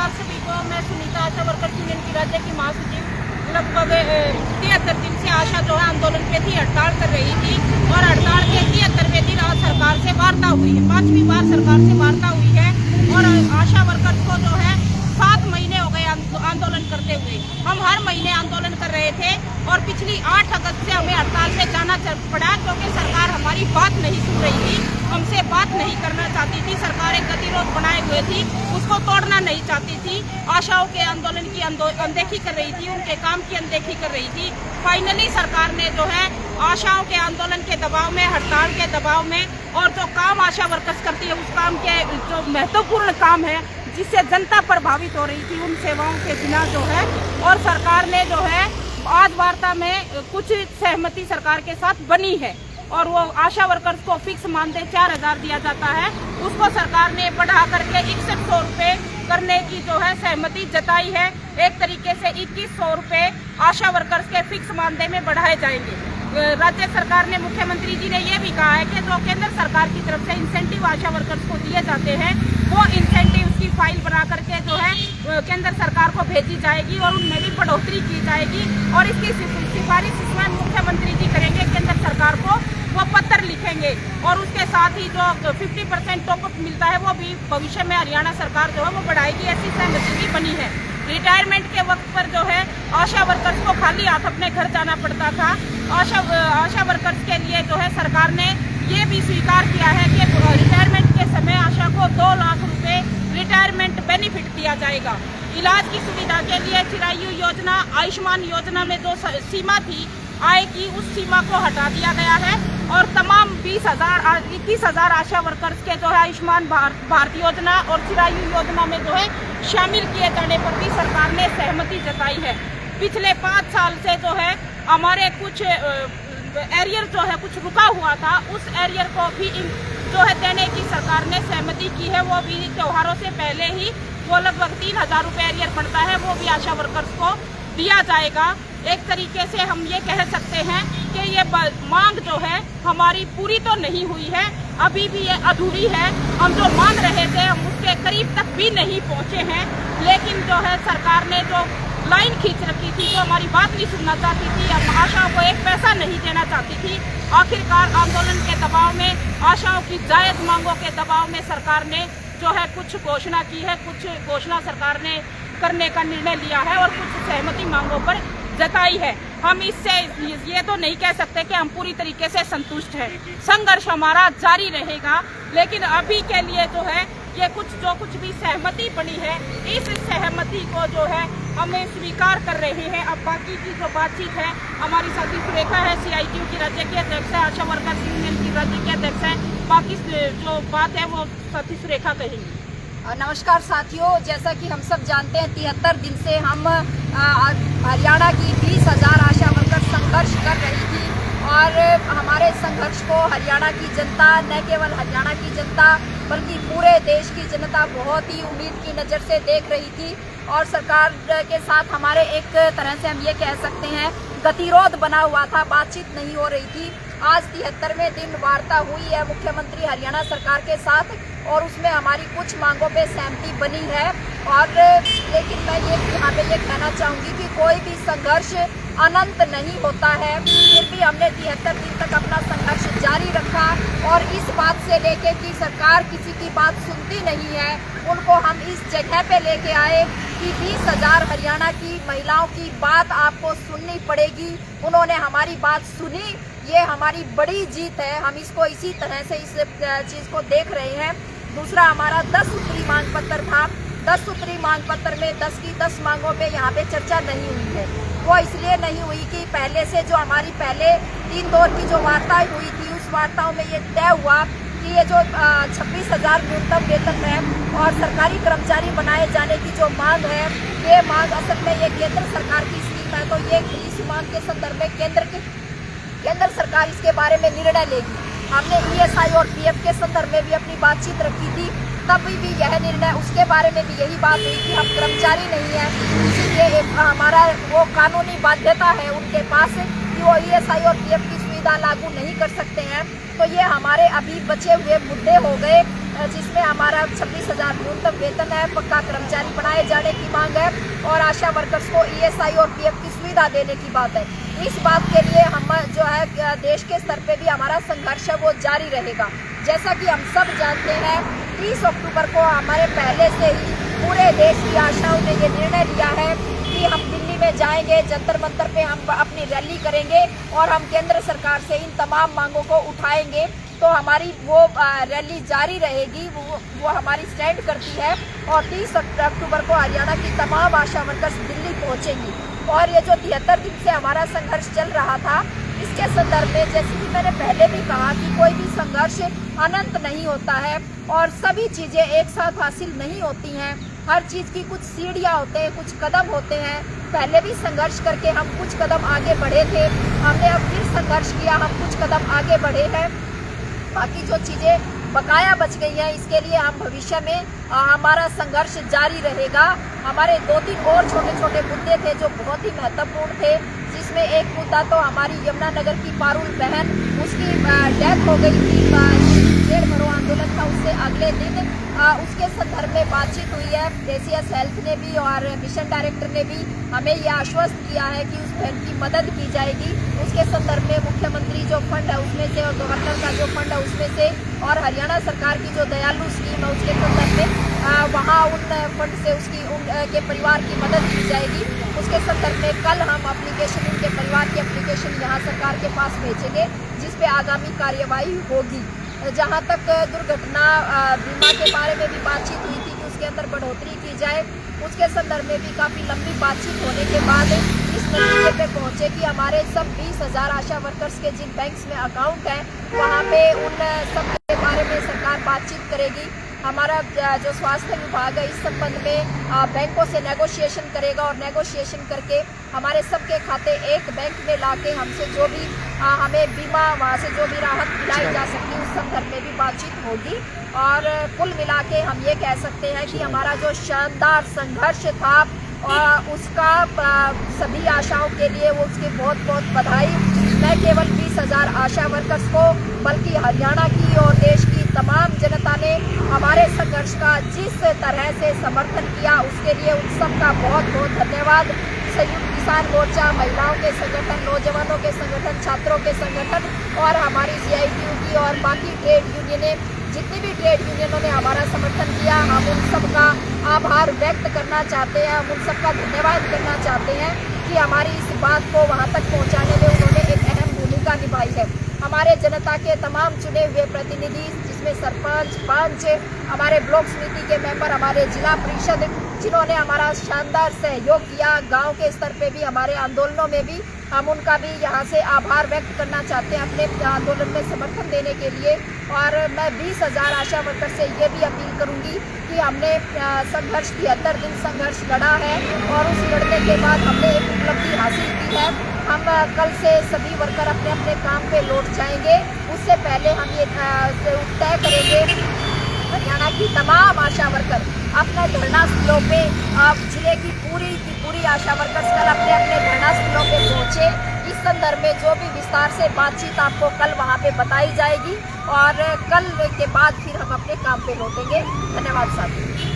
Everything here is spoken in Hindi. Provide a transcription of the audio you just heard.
नमस्कार सभी को। मैं सुनीता, आशा वर्कर्स यूनियन की राज्य की महासचिव। लगभग 73 दिन से आशा जो है आंदोलन पे थी, हड़ताल कर रही थी और हड़ताल के 73वें दिन आज सरकार से वार्ता हुई है। 5वीं बार सरकार से वार्ता हुई है और आशा वर्कर्स को जो है 7 महीने हो गए आंदोलन करते हुए। हम हर महीने आंदोलन कर रहे थे और पिछली 8 अगस्त से हमें हड़ताल पे जाना पड़ा क्योंकि सरकार हमारी बात नहीं सुन रही थी, हमसे बात नहीं करना चाहती थी। सरकार एक गतिरोध बनाए हुए थी, उसको तोड़ना नहीं चाहती थी। आशाओं के आंदोलन की अनदेखी कर रही थी, उनके काम की अनदेखी कर रही थी। फाइनली सरकार ने जो है आशाओं के आंदोलन के दबाव में, हड़ताल के दबाव में और जो काम आशा वर्कर्स करती है उस काम के जो महत्वपूर्ण काम है जिससे जनता प्रभावित हो रही थी, उन सेवाओं के बिना जो है और सरकार ने जो है आज वार्ता में कुछ सहमति सरकार के साथ बनी है और वो आशा वर्कर्स को फिक्स मानदेय 4000 दिया जाता है, उसको सरकार ने बढ़ा करके 6100 रुपये करने की जो है सहमति जताई है। एक तरीके से 2100 रुपये आशा वर्कर्स के फिक्स मानदेय में बढ़ाए जाएंगे। राज्य सरकार ने, मुख्यमंत्री जी ने ये भी कहा है कि जो केंद्र सरकार की तरफ से इंसेंटिव आशा वर्कर्स को दिए जाते हैं वो इंसेंटिव की फाइल बना करके जो है केंद्र सरकार को भेजी जाएगी और उनमें भी बढ़ोतरी की जाएगी और इसकी सिफारिश स्वयं मुख्यमंत्री जी करेंगे। केंद्र सरकार को वो पत्र लिखेंगे और उसके साथ ही जो 50% टॉपअप मिलता है वो भी भविष्य में हरियाणा सरकार जो है वो बढ़ाएगी, ऐसी सहमति भी बनी है। रिटायरमेंट के वक्त पर जो है आशा वर्कर्स को खाली हाथ अपने घर जाना पड़ता था। आशा वर्कर्स के लिए जो है सरकार ने ये भी स्वीकार किया है कि रिटायरमेंट के समय आशा को 2 लाख रुपए रिटायरमेंट बेनिफिट दिया जाएगा। इलाज की सुविधा के लिए चिरायु योजना, आयुष्मान योजना में जो सीमा थी आय की, उस सीमा को हटा दिया गया है और तमाम 21,000 आशा वर्कर्स के जो है आयुष्मान भारत योजना और चिरायु योजना में जो है शामिल किए जाने पर भी सरकार ने सहमति जताई है। पिछले 5 साल से जो है हमारे कुछ एरियर जो है कुछ रुका हुआ था, उस एरियर को भी जो है देने की सरकार ने सहमति की है। वो भी त्योहारों से पहले ही वो लगभग 3000 रुपये एरियर पड़ता है, वो भी आशा वर्कर्स को दिया जाएगा। एक तरीके से हम ये कह सकते हैं कि ये मांग जो है हमारी पूरी तो नहीं हुई है, अभी भी ये अधूरी है। हम जो मांग रहे थे हम उसके करीब तक भी नहीं पहुंचे हैं, लेकिन जो है सरकार ने जो लाइन खींच रखी थी, जो हमारी बात नहीं सुनना चाहती थी, हम आशाओं को एक पैसा नहीं देना चाहती थी, आखिरकार आंदोलन के दबाव में, आशाओं की जायज मांगों के दबाव में सरकार ने जो है कुछ घोषणा की है, कुछ घोषणा सरकार ने करने का निर्णय लिया है और कुछ सहमति मांगों पर जताई है। हम इससे ये तो नहीं कह सकते कि हम पूरी तरीके से संतुष्ट हैं। संघर्ष हमारा जारी रहेगा, लेकिन अभी के लिए जो है ये जो कुछ भी सहमति बनी है, इस सहमति को जो है हमें स्वीकार कर रहे हैं। अब बाकी की जो बातचीत है, हमारी साथी सुरेखा है, CITU की राज्य की अध्यक्ष है, आशा वर्कर्स यूनियन की राज्य की अध्यक्ष है, बाकी जो बात है वो साथी सुरेखा कहेंगी। नमस्कार साथियों, जैसा कि हम सब जानते हैं 73 दिन से हम हरियाणा की 20,000 आशा वर्कर संघर्ष कर रही थी और हमारे संघर्ष को हरियाणा की जनता, न केवल हरियाणा की जनता बल्कि पूरे देश की जनता बहुत ही उम्मीद की नज़र से देख रही थी और सरकार के साथ हमारे एक तरह से हम ये कह सकते हैं गतिरोध बना हुआ था, बातचीत नहीं हो रही थी। आज 73वें दिन वार्ता हुई है मुख्यमंत्री हरियाणा सरकार के साथ और उसमें हमारी कुछ मांगों पे सहमति बनी है और लेकिन मैं यहाँ पे ये कहना चाहूँगी कि कोई भी संघर्ष अनंत नहीं होता है। फिर भी हमने 73 दिन तक अपना संघर्ष जारी रखा और इस बात से लेके कि सरकार किसी की बात सुनती नहीं है, उनको हम इस जगह पे लेके आए कि 20,000 हरियाणा की महिलाओं की बात आपको सुननी पड़ेगी। उन्होंने हमारी बात सुनी, ये हमारी बड़ी जीत है। हम इसको इसी तरह से इस चीज़ को देख रहे हैं। दूसरा हमारा 10 सूत्री मांग पत्र था। 10 सूत्री मांग पत्र में 10 की 10 मांगों पे यहाँ पे चर्चा नहीं हुई है। वो इसलिए नहीं हुई कि पहले से जो हमारी पहले 3 दौर की जो वार्ताएं हुई थी, उस वार्ताओं में ये तय हुआ कि ये जो 26,000 न्यूनतम वेतन है और सरकारी कर्मचारी बनाए जाने की जो मांग है, ये मांग असल में ये केंद्र सरकार की स्कीम है, तो ये इस मांग के संदर्भ में केंद्र सरकार इसके बारे में निर्णय लेगी। हमने ESI और PF के संदर्भ में भी अपनी बातचीत रखी थी, तब भी यह निर्णय, उसके बारे में भी यही बात हुई कि हम कर्मचारी नहीं हैं, इसीलिए हमारा वो कानूनी बाध्यता है उनके पास कि वो ESI और PF की सुविधा लागू नहीं कर सकते हैं। तो ये हमारे अभी बचे हुए मुद्दे हो गए जिसमें हमारा 26,000 न्यूनतम वेतन है, पक्का कर्मचारी बनाए जाने की मांग है और आशा वर्कर्स को ESI और PF की सुविधा देने की बात है। इस बात के लिए हम जो है देश के स्तर पे भी हमारा संघर्ष है वो जारी रहेगा। जैसा कि हम सब जानते हैं 30 अक्टूबर को हमारे पहले से ही पूरे देश की आशाओं ने ये निर्णय लिया है कि हम दिल्ली में जाएंगे, जंतर मंतर पे हम अपनी रैली करेंगे और हम केंद्र सरकार से इन तमाम मांगों को उठाएंगे। तो हमारी वो रैली जारी रहेगी, वो हमारी स्टैंड करती है और 30 अक्टूबर को हरियाणा की तमाम आशा वर्कर्स दिल्ली पहुंचेंगी। और ये जो 73 दिन से हमारा संघर्ष चल रहा था, इसके संदर्भ में जैसे कि मैंने पहले भी कहा कि कोई भी संघर्ष अनंत नहीं होता है और सभी चीज़ें एक साथ हासिल नहीं होती हैं। हर चीज़ की कुछ सीढ़ियाँ होते हैं, कुछ कदम होते हैं। पहले भी संघर्ष करके हम कुछ कदम आगे बढ़े थे, हमने अब फिर संघर्ष किया, हम कुछ कदम आगे बढ़े हैं। बाकी जो चीज़ें बकाया बच गई हैं, इसके लिए हम भविष्य में हमारा संघर्ष जारी रहेगा। हमारे 2-3 और छोटे छोटे मुद्दे थे जो बहुत ही महत्वपूर्ण थे, जिसमें एक मुद्दा तो हमारी यमुनानगर की पारुल बहन, उसकी डेथ हो गई थी, पेड़ भरो आंदोलन था, उससे अगले दिन उसके संदर्भ में बातचीत हुई है। ACS हेल्थ ने भी और मिशन डायरेक्टर ने भी हमें यह आश्वस्त किया है कि उस बहन की मदद की जाएगी। उसके संदर्भ में मुख्यमंत्री जो फंड है उसमें से और गवर्नर का जो फंड है उसमें से और हरियाणा सरकार की जो दयालु स्कीम है उसके संदर्भ में वहाँ उन फंड से उनके परिवार की मदद की जाएगी। उसके संदर्भ में कल हम एप्लीकेशन, उनके परिवार की एप्लीकेशन यहाँ सरकार के पास भेजेंगे, जिस पे आगामी कार्यवाही होगी। जहाँ तक दुर्घटना बीमा के बारे में भी बातचीत हुई थी कि उसके अंदर बढ़ोतरी की जाए, उसके संदर्भ में भी काफ़ी लंबी बातचीत होने के बाद इस नतीजे पे पहुँचे कि हमारे सब 20,000 आशा वर्कर्स के जिन बैंक्स में अकाउंट हैं वहाँ पे उन सब के बारे में सरकार बातचीत करेगी। हमारा जो स्वास्थ्य विभाग है इस संबंध में बैंकों से नेगोशिएशन करेगा और नेगोशिएशन करके हमारे सबके खाते एक बैंक में लाके हमसे जो भी हमें बीमा, वहाँ से जो भी राहत दिलाई जा सकती है उस संदर्भ में भी बातचीत होगी। और कुल मिला के हम ये कह सकते हैं कि हमारा जो शानदार संघर्ष था उसका सभी आशाओं के लिए वो उसकी बहुत बहुत बधाई। मैं केवल 20,000 आशा वर्कर्स को बल्कि हरियाणा की और देश की तमाम जनता ने हमारे संघर्ष का जिस तरह से समर्थन किया उसके लिए उन सबका बहुत बहुत धन्यवाद। संयुक्त किसान मोर्चा, महिलाओं के संगठन, नौजवानों के संगठन, छात्रों के संगठन और हमारी CITU की और बाकी ट्रेड यूनियनें, जितनी भी ट्रेड यूनियनों ने हमारा समर्थन किया, हम उन सबका आभार व्यक्त करना चाहते हैं, हम उन सबका धन्यवाद करना चाहते हैं कि हमारी इस बात को वहाँ तक पहुँचाने में उन्होंने एक अहम भूमिका निभाई है। हमारे जनता के तमाम चुने हुए प्रतिनिधि, जिसमें सरपंच, पंच, हमारे ब्लॉक समिति के मेंबर, हमारे जिला परिषद, जिन्होंने हमारा शानदार सहयोग किया, गांव के स्तर पे भी हमारे आंदोलनों में भी हम उनका भी यहाँ से आभार व्यक्त करना चाहते हैं अपने आंदोलन में समर्थन देने के लिए। और मैं 20,000 आशा वर्कर से ये भी अपील करूँगी कि हमने संघर्ष 73 दिन संघर्ष लड़ा है और उस लड़ने के बाद हमने एक उपलब्धि हासिल की है। हम कल से सभी वर्कर अपने अपने काम पे लौट जाएंगे। उससे पहले हम ये तय करेंगे हरियाणा की तमाम आशा वर्कर अपने धरना स्थलों पे, जिले की पूरी आशा वर्कर्स कल अपने अपने धरना स्थलों पे पहुँचे। इस संदर्भ में जो भी विस्तार से बातचीत आपको कल वहाँ पे बताई जाएगी और कल के बाद फिर हम अपने काम पे लौटेंगे। धन्यवाद साथियों।